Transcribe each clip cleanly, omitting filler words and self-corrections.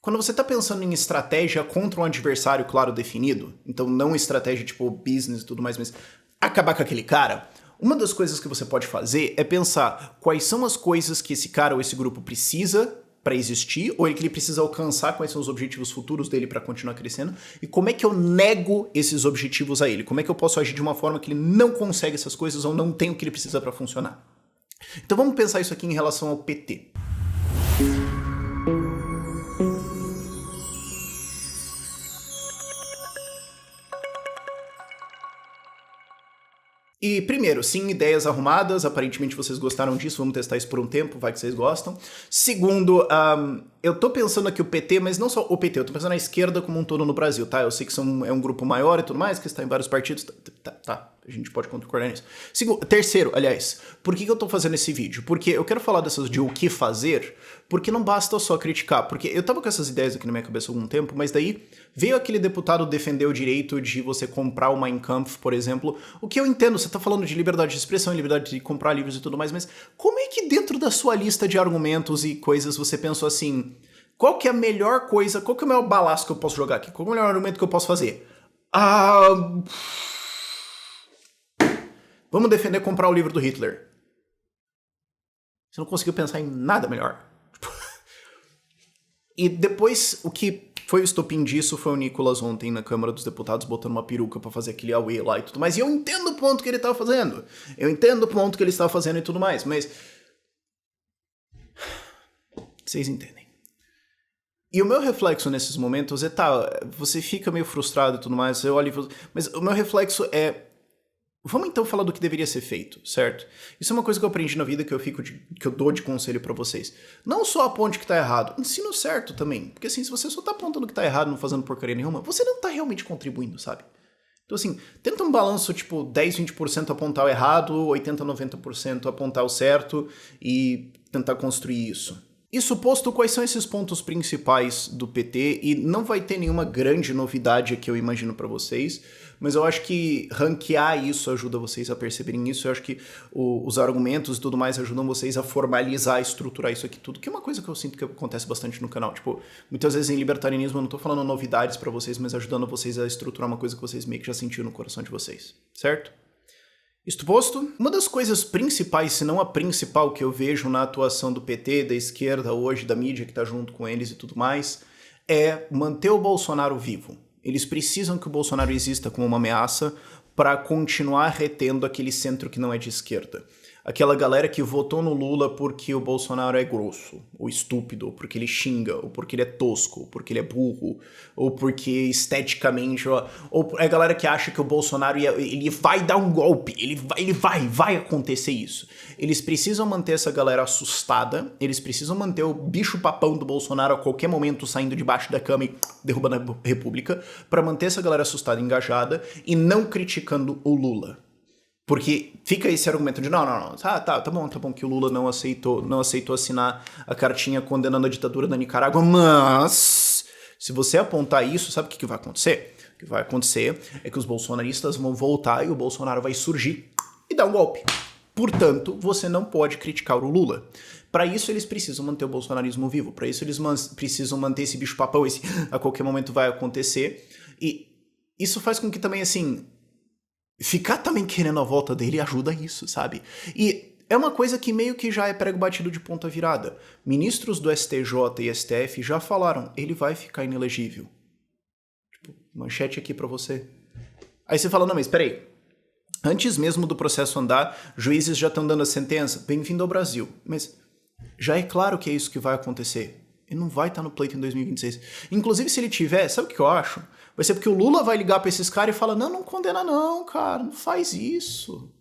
Quando você está pensando em estratégia contra um adversário claro definido, então não estratégia tipo business e tudo mais, mas acabar com aquele cara, uma das coisas que você pode fazer é pensar quais são as coisas que esse cara ou esse grupo precisa para existir, ou que ele precisa alcançar, quais são os objetivos futuros dele para continuar crescendo, e como é que eu nego esses objetivos a ele, como é que eu posso agir de uma forma que ele não consegue essas coisas ou não tem o que ele precisa para funcionar. Então vamos pensar isso aqui em relação ao PT. E primeiro, sim, ideias arrumadas, aparentemente vocês gostaram disso, vamos testar isso por um tempo, vai que vocês gostam. Segundo, eu tô pensando aqui o PT, mas não só o PT, eu tô pensando na esquerda como um todo no Brasil, tá? Eu sei que é um grupo maior e tudo mais, que está em vários partidos, tá, a gente pode concordar nisso. Terceiro, aliás, por que eu tô fazendo esse vídeo? Porque eu quero falar dessas de o que fazer, porque não basta só criticar, porque eu tava com essas ideias aqui na minha cabeça há algum tempo, mas daí veio aquele deputado defender o direito de você comprar o Mein Kampf, por exemplo, o que eu entendo, você tá falando de liberdade de expressão, liberdade de comprar livros e tudo mais, mas como é que dentro da sua lista de argumentos e coisas você pensou assim, qual que é a melhor coisa, qual que é o melhor balaço que eu posso jogar aqui, qual é o melhor argumento que eu posso fazer? Vamos defender comprar o livro do Hitler. Você não conseguiu pensar em nada melhor. E depois, o que foi o estopim disso foi o Nicolas ontem na Câmara dos Deputados botando uma peruca pra fazer aquele auê lá e tudo mais. E eu entendo o ponto que ele tava fazendo. Eu entendo o ponto que ele estava fazendo e tudo mais, mas... Vocês entendem. E o meu reflexo nesses momentos é, você fica meio frustrado e tudo mais, eu olho... Mas o meu reflexo é... Vamos então falar do que deveria ser feito, certo? Isso é uma coisa que eu aprendi na vida que eu dou de conselho pra vocês. Não só aponte que tá errado, ensina o certo também. Porque assim, se você só tá apontando que tá errado, não fazendo porcaria nenhuma, você não tá realmente contribuindo, sabe? Então assim, tenta um balanço tipo 10, 20% apontar o errado, 80, 90% apontar o certo e tentar construir isso. Isso posto, quais são esses pontos principais do PT? E não vai ter nenhuma grande novidade aqui, eu imagino, pra vocês, mas eu acho que ranquear isso ajuda vocês a perceberem isso, eu acho que os argumentos e tudo mais ajudam vocês a formalizar, estruturar isso aqui tudo, que é uma coisa que eu sinto que acontece bastante no canal. Tipo, muitas vezes em libertarianismo eu não tô falando novidades pra vocês, mas ajudando vocês a estruturar uma coisa que vocês meio que já sentiram no coração de vocês, certo? Isto posto, uma das coisas principais, se não a principal que eu vejo na atuação do PT, da esquerda hoje, da mídia que tá junto com eles e tudo mais, é manter o Bolsonaro vivo. Eles precisam que o Bolsonaro exista como uma ameaça para continuar retendo aquele centro que não é de esquerda. Aquela galera que votou no Lula porque o Bolsonaro é grosso, ou estúpido, ou porque ele xinga, ou porque ele é tosco, ou porque ele é burro, ou porque esteticamente... Ou é a galera que acha que o Bolsonaro ele vai dar um golpe, vai acontecer isso. Eles precisam manter essa galera assustada, eles precisam manter o bicho-papão do Bolsonaro a qualquer momento saindo debaixo da cama e derrubando a República, para manter essa galera assustada e engajada, e não criticando o Lula. Porque fica esse argumento de não, tá bom que o Lula não aceitou assinar a cartinha condenando a ditadura da Nicarágua, mas se você apontar isso, sabe o que vai acontecer? O que vai acontecer é que os bolsonaristas vão voltar e o Bolsonaro vai surgir e dar um golpe. Portanto, você não pode criticar o Lula. Para isso, eles precisam manter o bolsonarismo vivo. Para isso, eles precisam manter esse bicho-papão, esse a qualquer momento vai acontecer. E isso faz com que também, assim... Ficar também querendo a volta dele ajuda isso, sabe? E é uma coisa que meio que já é prego batido de ponta virada. Ministros do STJ e STF já falaram, ele vai ficar inelegível. Tipo, manchete aqui pra você. Aí você fala, não, mas peraí. Antes mesmo do processo andar, juízes já estão dando a sentença. Bem-vindo ao Brasil. Mas já é claro que é isso que vai acontecer. Ele não vai estar no pleito em 2026. Inclusive, se ele tiver, sabe o que eu acho? Vai ser porque o Lula vai ligar pra esses caras e fala, não condena não, cara, não faz isso.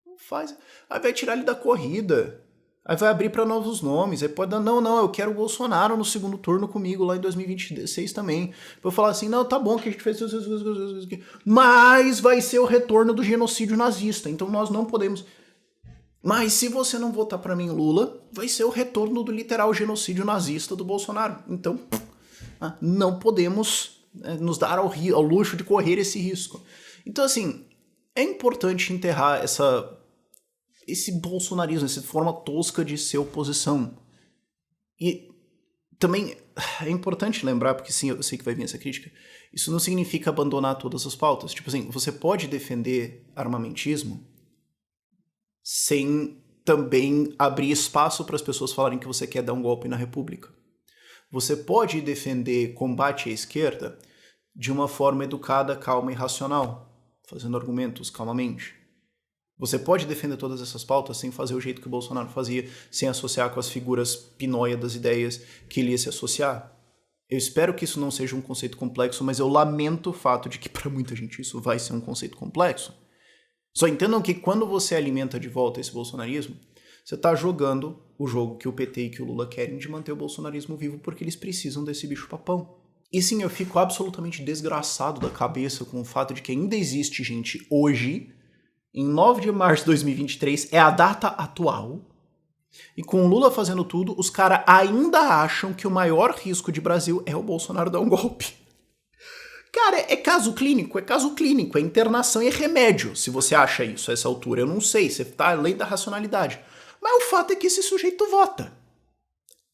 Não faz. Aí vai tirar ele da corrida. Aí vai abrir pra novos nomes. Aí pode dar, não, eu quero o Bolsonaro no segundo turno comigo lá em 2026 também. Vou falar assim, não, tá bom que a gente fez... Mas vai ser o retorno do genocídio nazista. Então nós não podemos... Mas se você não votar pra mim, Lula, vai ser o retorno do literal genocídio nazista do Bolsonaro. Então, não podemos nos dar ao luxo de correr esse risco. Então, assim, é importante enterrar esse bolsonarismo, essa forma tosca de ser oposição. E também é importante lembrar, porque sim, eu sei que vai vir essa crítica, isso não significa abandonar todas as pautas. Tipo assim, você pode defender armamentismo sem também abrir espaço para as pessoas falarem que você quer dar um golpe na República. Você pode defender combate à esquerda de uma forma educada, calma e racional, fazendo argumentos calmamente. Você pode defender todas essas pautas sem fazer o jeito que o Bolsonaro fazia, sem associar com as figuras pinóia das ideias que ele ia se associar. Eu espero que isso não seja um conceito complexo, mas eu lamento o fato de que para muita gente isso vai ser um conceito complexo. Só entendam que quando você alimenta de volta esse bolsonarismo, você está jogando o jogo que o PT e que o Lula querem de manter o bolsonarismo vivo porque eles precisam desse bicho-papão. E sim, eu fico absolutamente desgraçado da cabeça com o fato de que ainda existe gente hoje, em 9 de março de 2023, é a data atual, e com o Lula fazendo tudo, os caras ainda acham que o maior risco de Brasil é o Bolsonaro dar um golpe. Cara, é caso clínico, é internação e é remédio, se você acha isso a essa altura. Eu não sei, você tá além da racionalidade. Mas o fato é que esse sujeito vota.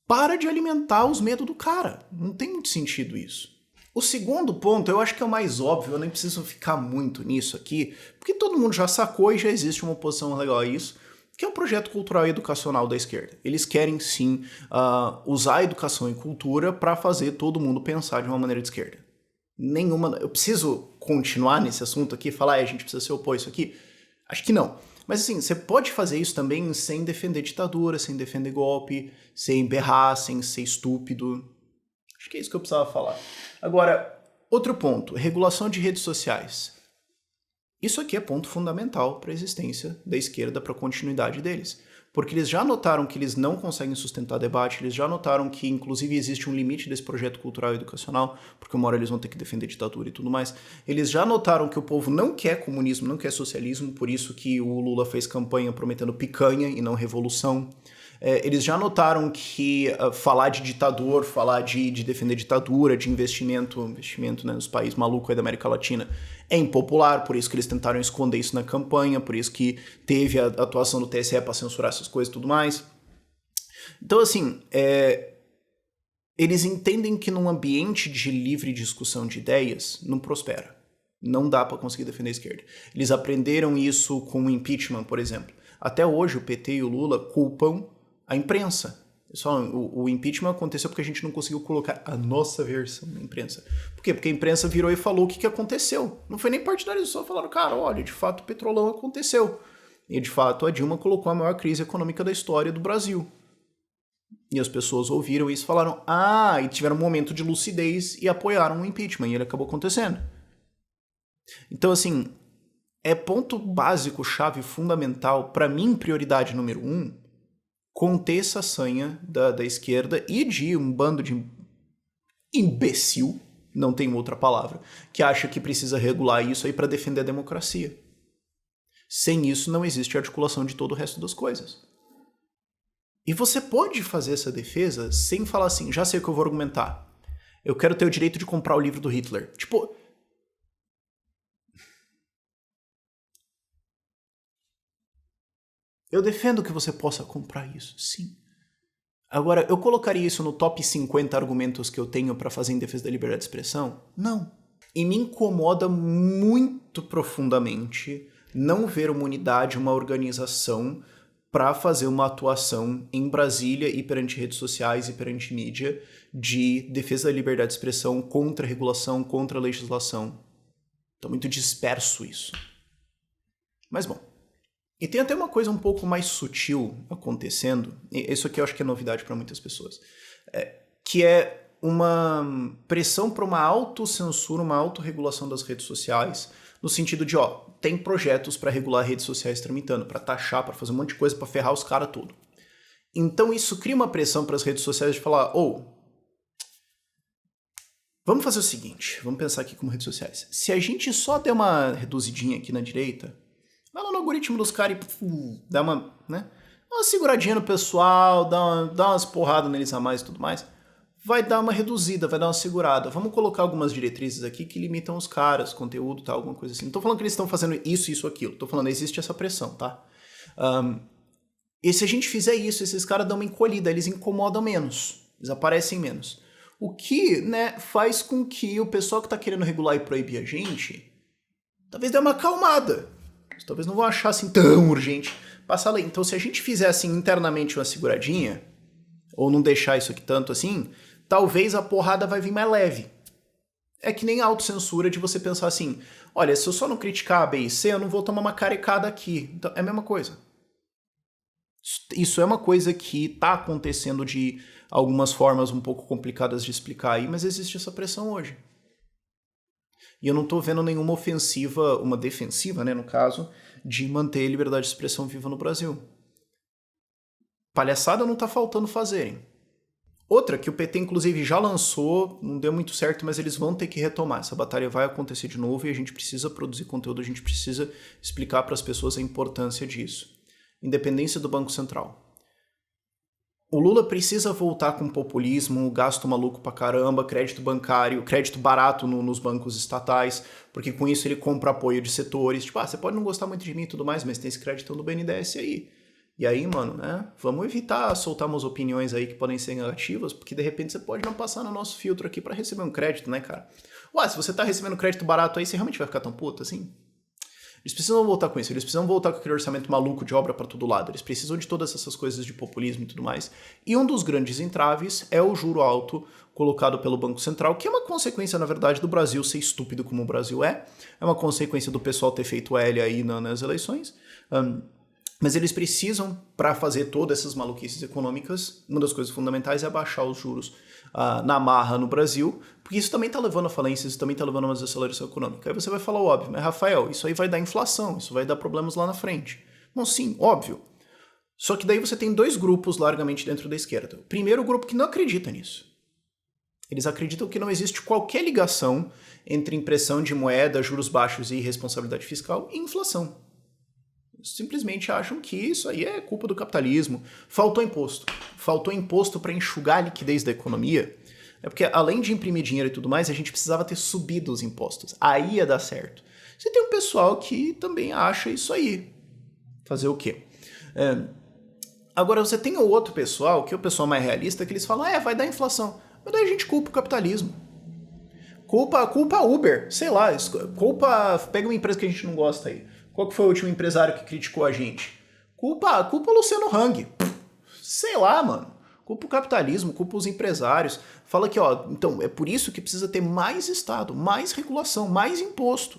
Para de alimentar os medos do cara. Não tem muito sentido isso. O segundo ponto, eu acho que é o mais óbvio, eu nem preciso ficar muito nisso aqui, porque todo mundo já sacou e já existe uma oposição legal a isso, que é o projeto cultural e educacional da esquerda. Eles querem sim usar a educação e cultura para fazer todo mundo pensar de uma maneira de esquerda. Nenhuma. Eu preciso continuar nesse assunto aqui, falar, a gente precisa se opor a isso aqui? Acho que não. Mas assim, você pode fazer isso também sem defender ditadura, sem defender golpe, sem berrar, sem ser estúpido. Acho que é isso que eu precisava falar. Agora, outro ponto, regulação de redes sociais. Isso aqui é ponto fundamental para a existência da esquerda, para a continuidade deles. Porque eles já notaram que eles não conseguem sustentar debate, eles já notaram que, inclusive, existe um limite desse projeto cultural e educacional, porque uma hora eles vão ter que defender ditadura e tudo mais. Eles já notaram que o povo não quer comunismo, não quer socialismo, por isso que o Lula fez campanha prometendo picanha e não revolução. Eles já notaram que falar de ditador, falar de defender ditadura, de investimento né, nos países malucos aí da América Latina é impopular, por isso que eles tentaram esconder isso na campanha, por isso que teve a atuação do TSE para censurar essas coisas e tudo mais. Então, assim, eles entendem que num ambiente de livre discussão de ideias, não prospera. Não dá para conseguir defender a esquerda. Eles aprenderam isso com o impeachment, por exemplo. Até hoje, o PT e o Lula culpam a imprensa. O impeachment aconteceu porque a gente não conseguiu colocar a nossa versão na imprensa. Por quê? Porque a imprensa virou e falou o que aconteceu. Não foi nem partidário, só falaram, cara, olha, de fato o petrolão aconteceu. E de fato a Dilma colocou a maior crise econômica da história do Brasil. E as pessoas ouviram isso e falaram, e tiveram um momento de lucidez e apoiaram o impeachment. E ele acabou acontecendo. Então, assim, é ponto básico, chave fundamental, para mim, prioridade número 1, conter essa sanha da esquerda e de um bando de imbecil, não tem outra palavra, que acha que precisa regular isso aí para defender a democracia. Sem isso não existe articulação de todo o resto das coisas. E você pode fazer essa defesa sem falar assim, já sei o que eu vou argumentar. Eu quero ter o direito de comprar o livro do Hitler. Tipo, eu defendo que você possa comprar isso, sim. Agora, eu colocaria isso no top 50 argumentos que eu tenho para fazer em defesa da liberdade de expressão? Não. E me incomoda muito profundamente não ver uma unidade, uma organização para fazer uma atuação em Brasília e perante redes sociais e perante mídia de defesa da liberdade de expressão contra a regulação, contra a legislação. Tá muito disperso isso. Mas bom. E tem até uma coisa um pouco mais sutil acontecendo, e isso aqui eu acho que é novidade para muitas pessoas, que é uma pressão para uma autocensura, uma autorregulação das redes sociais, no sentido de, tem projetos para regular redes sociais tramitando, para taxar, para fazer um monte de coisa, para ferrar os caras tudo. Então isso cria uma pressão para as redes sociais de falar, vamos fazer o seguinte, vamos pensar aqui como redes sociais. Se a gente só der uma reduzidinha aqui na direita, vai lá no algoritmo dos caras e dá uma seguradinha no pessoal, dá umas porradas neles a mais e tudo mais, vai dar uma reduzida, vai dar uma segurada. Vamos colocar algumas diretrizes aqui que limitam os caras, conteúdo, tal, alguma coisa assim. Não tô falando que eles estão fazendo isso, aquilo. Tô falando, existe essa pressão, tá? E se a gente fizer isso, esses caras dão uma encolhida, eles incomodam menos. Eles aparecem menos. O que, né, faz com que o pessoal que tá querendo regular e proibir a gente, talvez dê uma acalmada. Eles talvez não vão achar assim tão urgente passar a lei. Então se a gente fizer assim internamente uma seguradinha, ou não deixar isso aqui tanto assim, talvez a porrada vai vir mais leve. É que nem a autocensura de você pensar assim, olha, se eu só não criticar a B e C, eu não vou tomar uma carecada aqui. Então, é a mesma coisa. Isso é uma coisa que está acontecendo de algumas formas um pouco complicadas de explicar aí, mas existe essa pressão hoje. E eu não estou vendo nenhuma ofensiva, uma defensiva, né, no caso, de manter a liberdade de expressão viva no Brasil. Palhaçada não está faltando fazerem. Outra que o PT, inclusive, já lançou, não deu muito certo, mas eles vão ter que retomar. Essa batalha vai acontecer de novo e a gente precisa produzir conteúdo, a gente precisa explicar para as pessoas a importância disso. Independência do Banco Central. O Lula precisa voltar com populismo, gasto maluco pra caramba, crédito bancário, crédito barato nos bancos estatais, porque com isso ele compra apoio de setores. Tipo, você pode não gostar muito de mim e tudo mais, mas tem esse crédito do BNDES aí. E aí, mano, né, vamos evitar soltar umas opiniões aí que podem ser negativas, porque de repente você pode não passar no nosso filtro aqui pra receber um crédito, né, cara? Se você tá recebendo crédito barato aí, você realmente vai ficar tão puto assim? Eles precisam voltar com isso, eles precisam voltar com aquele orçamento maluco de obra pra todo lado, eles precisam de todas essas coisas de populismo e tudo mais. E um dos grandes entraves é o juro alto colocado pelo Banco Central, que é uma consequência, na verdade, do Brasil ser estúpido como o Brasil é uma consequência do pessoal ter feito L aí nas eleições. Mas eles precisam, para fazer todas essas maluquices econômicas, uma das coisas fundamentais é abaixar os juros na marra no Brasil, porque isso também está levando a falências, isso também está levando a uma desaceleração econômica. Aí você vai falar, óbvio, mas Rafael, isso aí vai dar inflação, isso vai dar problemas lá na frente. Bom, sim, óbvio. Só que daí você tem dois grupos largamente dentro da esquerda. O primeiro, o grupo que não acredita nisso. Eles acreditam que não existe qualquer ligação entre impressão de moeda, juros baixos e irresponsabilidade fiscal e inflação. Simplesmente acham que isso aí é culpa do capitalismo. Faltou imposto. Faltou imposto para enxugar a liquidez da economia. É porque, além de imprimir dinheiro e tudo mais, a gente precisava ter subido os impostos. Aí ia dar certo. Você tem um pessoal que também acha isso aí. Fazer o quê? Agora, você tem o outro pessoal, que é o pessoal mais realista, que eles falam, vai dar inflação. Mas daí a gente culpa o capitalismo. Culpa a Uber, sei lá. Pega uma empresa que a gente não gosta aí. Qual que foi o último empresário que criticou a gente? Culpa o Luciano Hang. Sei lá, mano. Culpa o capitalismo, culpa os empresários. Fala que, então, é por isso que precisa ter mais Estado, mais regulação, mais imposto.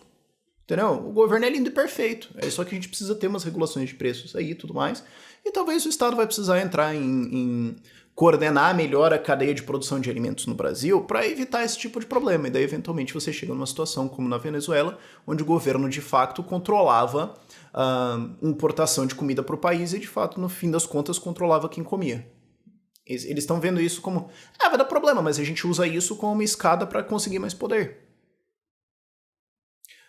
Entendeu? O governo é lindo e perfeito. É só que a gente precisa ter umas regulações de preços aí e tudo mais. E talvez o Estado vai precisar entrar em coordenar melhor a cadeia de produção de alimentos no Brasil para evitar esse tipo de problema. E daí, eventualmente, você chega numa situação como na Venezuela, onde o governo, de fato, controlava a importação de comida para o país e, de fato, no fim das contas, controlava quem comia. Eles estão vendo isso como, vai dar problema, mas a gente usa isso como uma escada para conseguir mais poder.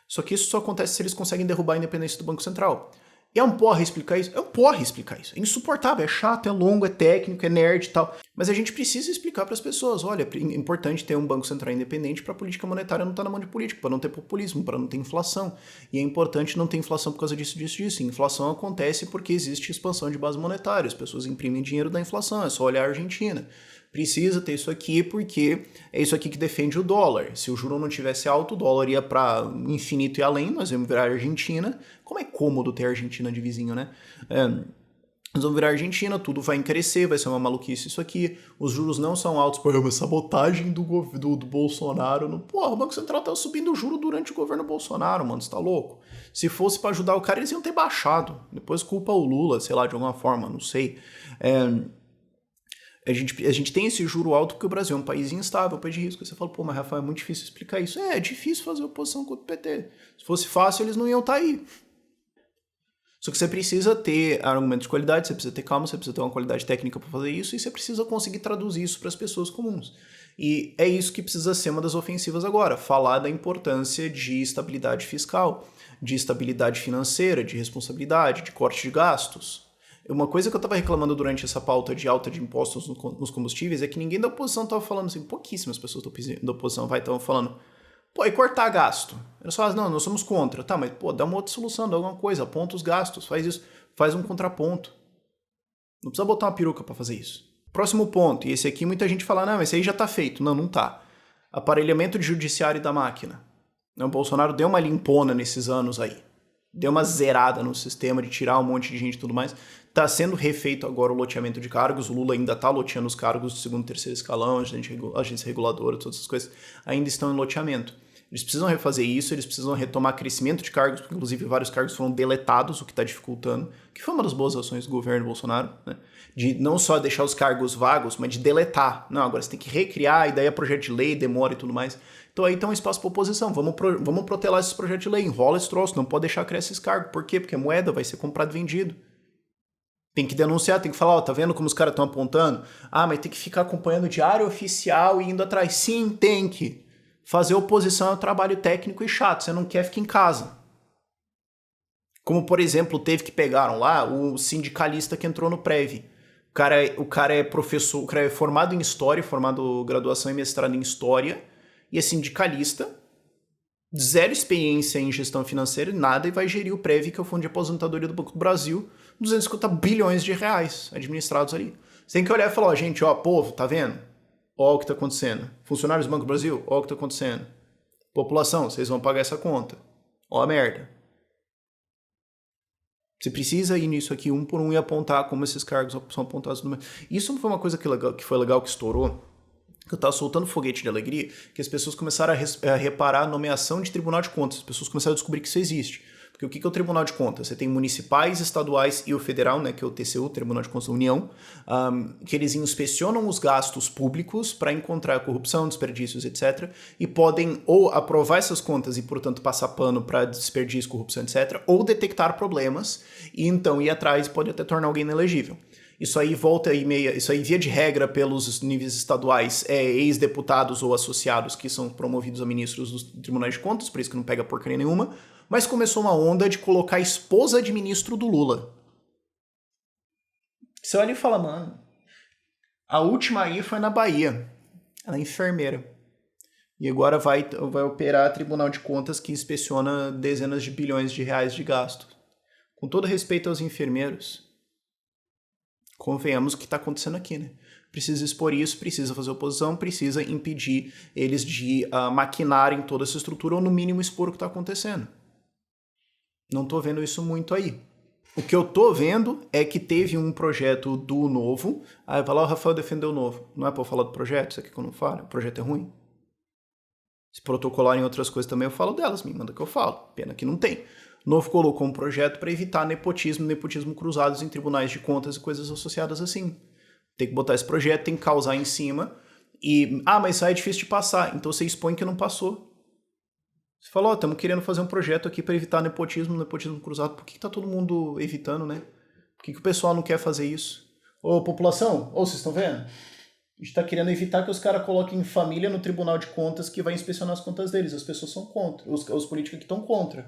Só que isso só acontece se eles conseguem derrubar a independência do Banco Central. E é um porra explicar isso? É um porra explicar isso. É insuportável, é chato, é longo, é técnico, é nerd e tal. Mas a gente precisa explicar para as pessoas, olha, é importante ter um Banco Central independente para a política monetária não estar na mão de político, para não ter populismo, para não ter inflação. E é importante não ter inflação por causa disso. E inflação acontece porque existe expansão de base monetária, as pessoas imprimem dinheiro da inflação, é só olhar a Argentina. Precisa ter isso aqui porque é isso aqui que defende o dólar. Se o juro não tivesse alto, o dólar ia para infinito e além, nós íamos virar Argentina. Como é cômodo ter a Argentina de vizinho, né? Nós vamos virar Argentina, tudo vai encarecer, vai ser uma maluquice isso aqui. Os juros não são altos, pô, é uma sabotagem do Bolsonaro. Porra, o Banco Central tá subindo o juro durante o governo Bolsonaro, mano, você tá louco? Se fosse para ajudar o cara, eles iam ter baixado. Depois culpa o Lula, sei lá, de alguma forma, não sei. A gente tem esse juro alto porque o Brasil é um país instável, um país de risco. Você fala, pô, mas Rafael, é muito difícil explicar isso. É difícil fazer oposição contra o PT. Se fosse fácil, eles não iam estar aí. Só que você precisa ter argumentos de qualidade, você precisa ter calma, você precisa ter uma qualidade técnica para fazer isso e você precisa conseguir traduzir isso para as pessoas comuns. E é isso que precisa ser uma das ofensivas agora, falar da importância de estabilidade fiscal, de estabilidade financeira, de responsabilidade, de corte de gastos. Uma coisa que eu estava reclamando durante essa pauta de alta de impostos nos combustíveis é que ninguém da oposição estava falando assim, pouquíssimas pessoas da oposição estavam falando, pô, e cortar gasto? Eles falavam, não, nós somos contra. Tá, mas pô, dá uma outra solução, dá alguma coisa, aponta os gastos, faz isso, faz um contraponto. Não precisa botar uma peruca para fazer isso. Próximo ponto, e esse aqui muita gente fala, não, esse aí já tá feito. Não, não tá. Aparelhamento de judiciário da máquina. O Bolsonaro deu uma limpona nesses anos aí. Deu uma zerada no sistema de tirar um monte de gente e tudo mais. Tá sendo refeito agora o loteamento de cargos. O Lula ainda tá loteando os cargos do segundo e terceiro escalão, agência reguladora, todas essas coisas ainda estão em loteamento. Eles precisam refazer isso, eles precisam retomar crescimento de cargos, porque inclusive vários cargos foram deletados, o que está dificultando, que foi uma das boas ações do governo Bolsonaro, né? De não só deixar os cargos vagos, mas de deletar. Não, agora você tem que recriar, e daí é projeto de lei, demora e tudo mais. Então aí tem um espaço para oposição, vamos protelar esses projetos de lei, enrola esse troço, não pode deixar crescer esse cargo. Por quê? Porque a moeda vai ser comprado e vendido. Tem que denunciar, tem que falar, ó, tá vendo como os caras estão apontando? Ah, mas tem que ficar acompanhando o diário oficial e indo atrás. Sim, tem que. Fazer oposição é um trabalho técnico e chato, você não quer, ficar em casa. Como, por exemplo, teve que pegaram lá o sindicalista que entrou no Prev. O cara é professor, o cara é formado em História, formado graduação e mestrado em História, e é sindicalista, zero experiência em gestão financeira, nada, e vai gerir o Prev, que é o Fundo de Aposentadoria do Banco do Brasil, 250 bilhões de reais administrados ali. Você tem que olhar e falar, ó, gente, ó, povo, tá vendo? Ó o que tá acontecendo. Funcionários do Banco do Brasil, ó o que tá acontecendo. População, vocês vão pagar essa conta. Ó a merda. Você precisa ir nisso aqui um por um e apontar como esses cargos são apontados. Isso não foi uma coisa que foi legal, que estourou, que eu tava soltando foguete de alegria, que as pessoas começaram a reparar a nomeação de Tribunal de Contas. As pessoas começaram a descobrir que isso existe. Porque o que é o Tribunal de Contas? Você tem municipais, estaduais e o federal, né, que é o TCU, Tribunal de Contas da União, que eles inspecionam os gastos públicos para encontrar corrupção, desperdícios, etc. E podem ou aprovar essas contas e, portanto, passar pano para desperdício, corrupção, etc. Ou detectar problemas e, então, ir atrás pode até tornar alguém inelegível. Isso aí isso aí via de regra pelos níveis estaduais é ex-deputados ou associados que são promovidos a ministros dos tribunais de contas, por isso que não pega porcaria nenhuma, mas começou uma onda de colocar a esposa de ministro do Lula. Você olha e fala, mano, a última aí foi na Bahia, ela é enfermeira, e agora vai operar Tribunal de Contas que inspeciona dezenas de bilhões de reais de gasto. Com todo respeito aos enfermeiros, convenhamos o que está acontecendo aqui, né? Precisa expor isso, precisa fazer oposição, precisa impedir eles de maquinarem toda essa estrutura ou, no mínimo, expor o que está acontecendo. Não tô vendo isso muito aí. O que eu tô vendo é que teve um projeto do Novo. Aí vai lá, o Rafael defendeu o Novo. Não é pra eu falar do projeto? Isso aqui que eu não falo. O projeto é ruim. Se protocolarem outras coisas também, eu falo delas. Me manda que eu falo. Pena que não tem. O Novo colocou um projeto para evitar nepotismo cruzados em tribunais de contas e coisas associadas assim. Tem que botar esse projeto, tem que causar em cima. E, mas isso aí é difícil de passar. Então você expõe que não passou. Você fala, estamos querendo fazer um projeto aqui para evitar nepotismo cruzado. Por que tá todo mundo evitando, né? Por que o pessoal não quer fazer isso? Ô, população, vocês estão vendo? A gente tá querendo evitar que os caras coloquem família no Tribunal de Contas que vai inspecionar as contas deles. As pessoas são contra. Os políticos que estão contra.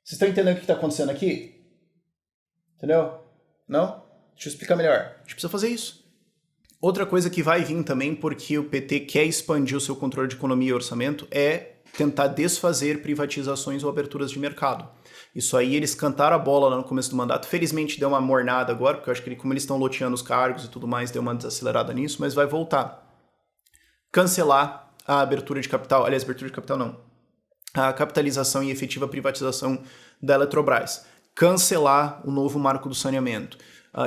Vocês estão entendendo o que tá acontecendo aqui? Entendeu? Não? Deixa eu explicar melhor. A gente precisa fazer isso. Outra coisa que vai vir também, porque o PT quer expandir o seu controle de economia e orçamento, é tentar desfazer privatizações ou aberturas de mercado. Isso aí eles cantaram a bola lá no começo do mandato. Felizmente deu uma mornada agora, porque eu acho que como eles estão loteando os cargos e tudo mais, deu uma desacelerada nisso, mas vai voltar. Cancelar a abertura de capital, aliás, abertura de capital não, a capitalização e efetiva privatização da Eletrobras. Cancelar o novo marco do saneamento.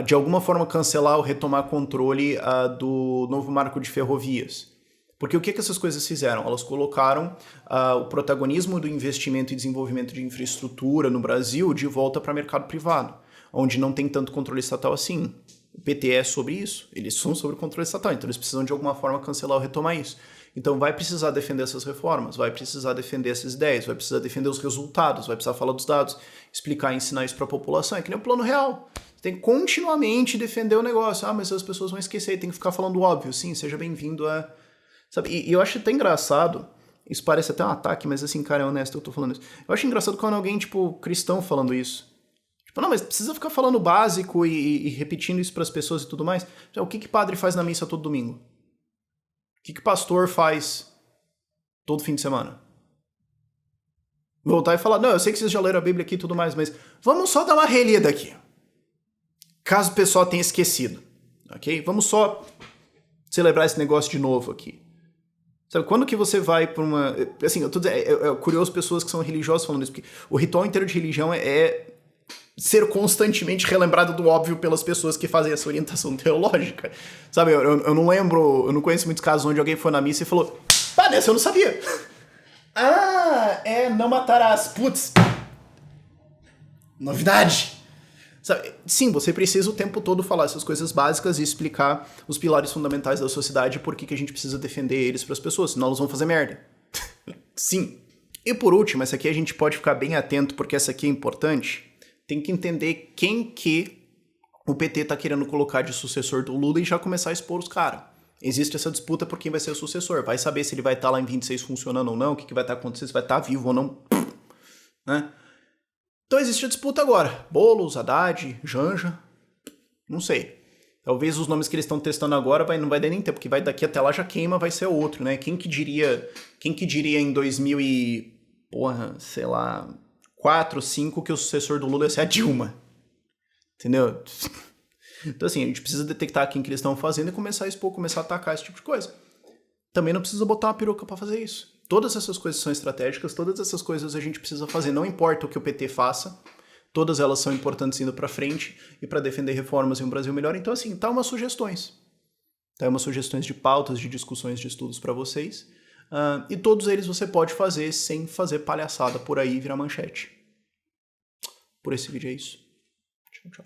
De alguma forma cancelar ou retomar controle do novo marco de ferrovias. Porque o que essas coisas fizeram? Elas colocaram o protagonismo do investimento e desenvolvimento de infraestrutura no Brasil de volta para o mercado privado, onde não tem tanto controle estatal assim. O PT é sobre isso, eles são sobre o controle estatal, então eles precisam de alguma forma cancelar ou retomar isso. Então vai precisar defender essas reformas, vai precisar defender essas ideias, vai precisar defender os resultados, vai precisar falar dos dados, explicar e ensinar isso para a população. É que nem o plano real. Você tem que continuamente defender o negócio. Mas as pessoas vão esquecer, tem que ficar falando óbvio. Sim, seja bem-vindo a... Sabe? E eu acho até engraçado, isso parece até um ataque, mas assim, cara, é honesto, eu tô falando isso. Eu acho engraçado quando alguém, tipo, cristão falando isso. Tipo, não, mas precisa ficar falando básico e repetindo isso pras pessoas e tudo mais. O que padre faz na missa todo domingo? O que pastor faz todo fim de semana? Voltar e falar, não, eu sei que vocês já leram a Bíblia aqui e tudo mais, mas vamos só dar uma relida aqui. Caso o pessoal tenha esquecido. ok? Vamos só celebrar esse negócio de novo aqui. Sabe, quando que você vai pra uma... Assim, eu tô dizendo, é curioso pessoas que são religiosas falando isso, porque o ritual inteiro de religião é ser constantemente relembrado do óbvio pelas pessoas que fazem essa orientação teológica. Sabe, eu não lembro, eu não conheço muitos casos onde alguém foi na missa e falou, pá, nessa eu não sabia. Não matarás. Putz. Novidade. Sabe, sim, você precisa o tempo todo falar essas coisas básicas e explicar os pilares fundamentais da sociedade e por que a gente precisa defender eles para as pessoas, senão elas vão fazer merda. Sim. E por último, essa aqui a gente pode ficar bem atento porque essa aqui é importante. Tem que entender quem que o PT tá querendo colocar de sucessor do Lula e já começar a expor os caras. Existe essa disputa por quem vai ser o sucessor. Vai saber se ele vai estar lá em 26 funcionando ou não, o que vai estar acontecendo, se vai estar vivo ou não. Né? Então existe a disputa agora. Boulos, Haddad, Janja, não sei. Talvez os nomes que eles estão testando agora não vai dar nem tempo, porque vai daqui até lá já queima, vai ser outro, né? Quem que diria em 2000 e... sei lá, 4, 5 que o sucessor do Lula ia ser a Dilma. Entendeu? Então assim, a gente precisa detectar quem que eles estão fazendo e começar a expor, começar a atacar esse tipo de coisa. Também não precisa botar uma peruca pra fazer isso. Todas essas coisas são estratégicas, todas essas coisas a gente precisa fazer. Não importa o que o PT faça, todas elas são importantes indo pra frente e para defender reformas em um Brasil melhor. Então assim, tá umas sugestões. Tá umas sugestões de pautas, de discussões, de estudos para vocês. E todos eles você pode fazer sem fazer palhaçada por aí e virar manchete. Por esse vídeo é isso.